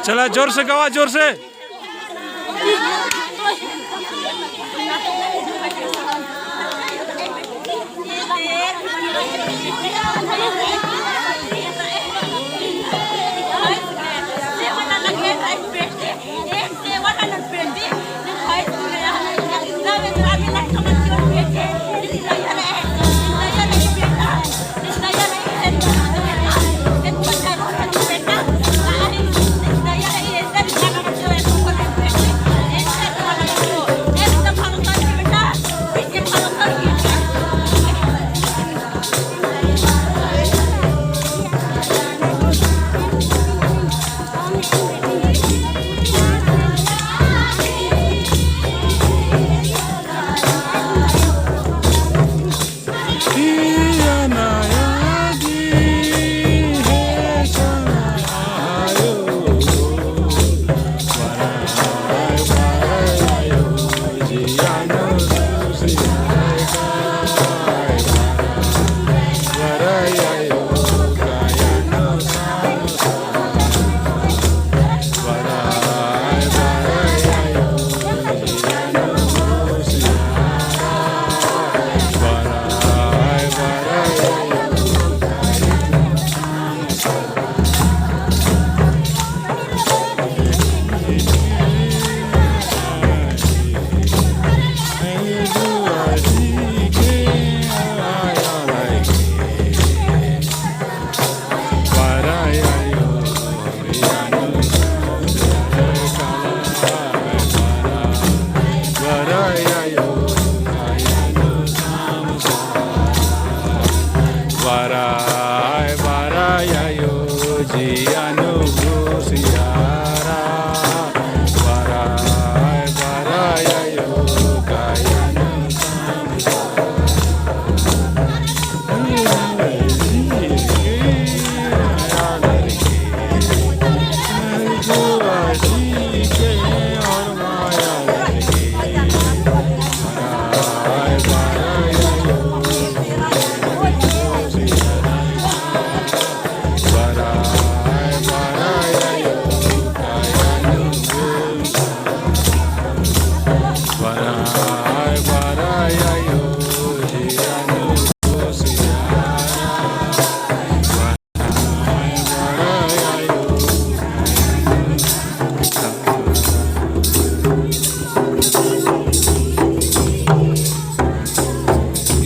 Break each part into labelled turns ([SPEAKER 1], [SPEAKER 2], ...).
[SPEAKER 1] चला जोर से गवा, जोर से।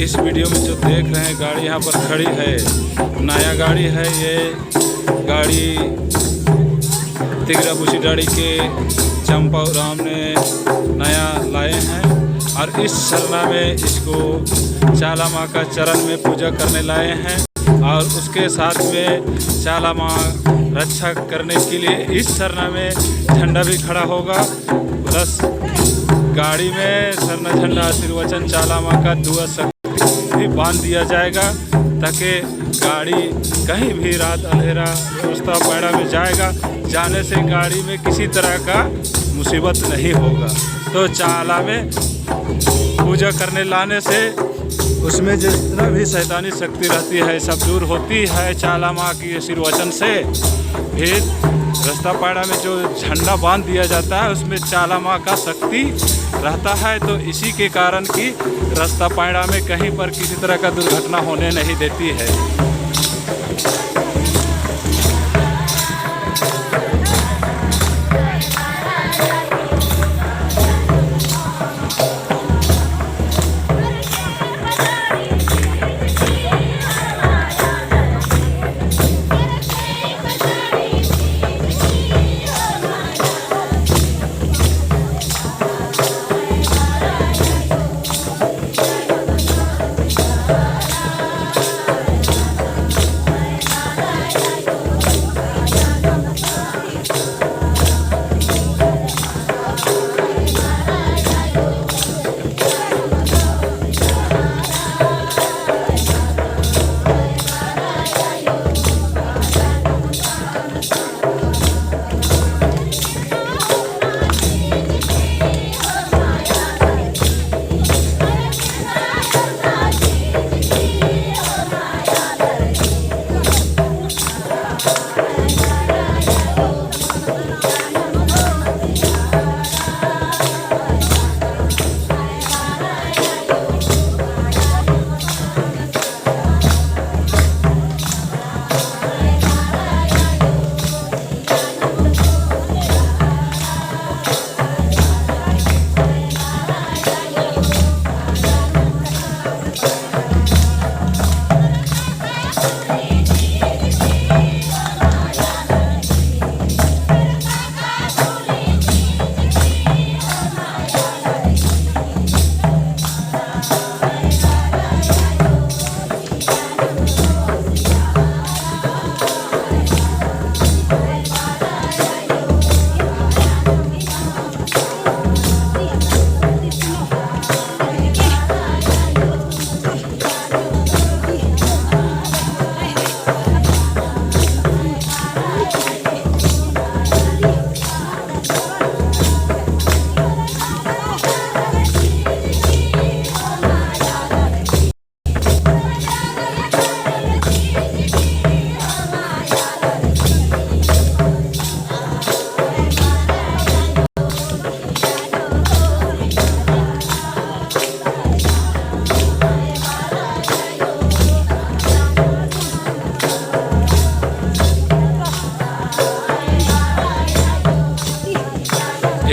[SPEAKER 1] इस वीडियो में जो देख रहे हैं गाड़ी यहाँ पर खड़ी है, नया गाड़ी है ये गाड़ी। तिगरा बुशीडाड़ी के चंपाराम ने नया लाए हैं और इस सरना में इसको चाला माँ का चरण में पूजा करने लाए हैं और उसके साथ में चाला माँ रक्षा करने के लिए इस सरना में झंडा भी खड़ा होगा। प्लस गाड़ी में सरना झंडा आशीर्वचन चाला माँ का दुआ भी बांध दिया जाएगा ताकि गाड़ी कहीं भी रात अंधेरा रास्ता पैड़ा में जाएगा, जाने से गाड़ी में किसी तरह का मुसीबत नहीं होगा। तो चाला में पूजा करने लाने से उसमें जितना भी शैतानी शक्ति रहती है सब दूर होती है चाला माँ की आशीर्वचन से। फिर रास्ता पैड़ा में जो झंडा बांध दिया जाता है उसमें चाला माँ का शक्ति रहता है। तो इसी के कारण कि रास्ता पैड़ा में कहीं पर किसी तरह का दुर्घटना होने नहीं देती है।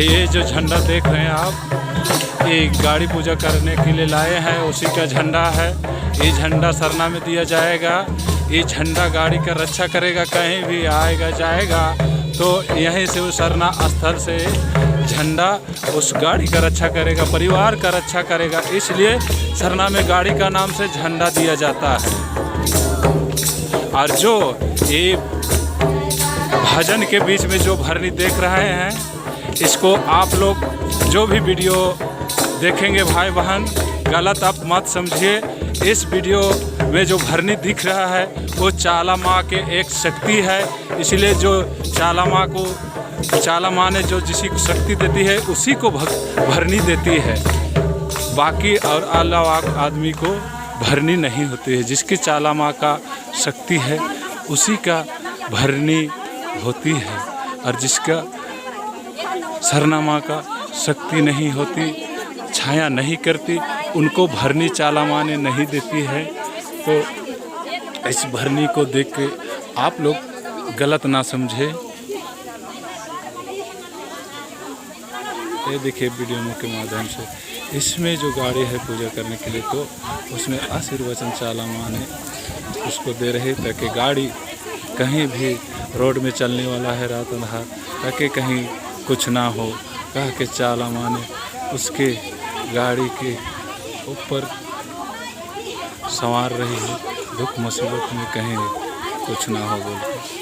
[SPEAKER 1] ये जो झंडा देख रहे हैं आप, ये गाड़ी पूजा करने के लिए लाए हैं, उसी का झंडा है। ये झंडा सरना में दिया जाएगा। ये झंडा गाड़ी का रक्षा करेगा, कहीं भी आएगा जाएगा तो यहीं से उस सरना स्थल से झंडा उस गाड़ी का रक्षा करेगा, परिवार का रक्षा करेगा। इसलिए सरना में गाड़ी का नाम से झंडा दिया जाता है। और जो ये भजन के बीच में जो भरनी देख रहे हैं, इसको आप लोग जो भी वीडियो देखेंगे भाई बहन, गलत आप मत समझिए। इस वीडियो में जो भरनी दिख रहा है वो चाला माँ के एक शक्ति है। इसलिए जो चाला माँ को, चाला माँ ने जो जिसी को शक्ति देती है उसी को भरनी देती है। बाकी और अलावा आदमी को भरनी नहीं होती है। जिसकी चाला माँ का शक्ति है उसी का भरनी होती है, और जिसका सरना माँ का शक्ति नहीं होती, छाया नहीं करती, उनको भरनी चाला माँ ने नहीं देती है। तो इस भरनी को देख के आप लोग गलत ना समझे। ये देखिए वीडियो के माध्यम से, इसमें जो गाड़ी है पूजा करने के लिए, तो उसमें आशीर्वचन चाला माँ ने उसको दे रहे, ताकि गाड़ी कहीं भी रोड में चलने वाला है रात अंधार, ताकि कहीं कुछ ना हो, कह के चाला माँ ने उसके गाड़ी के ऊपर संवार रही है, दुख मुसीबत में कहीं कुछ ना हो बोल के।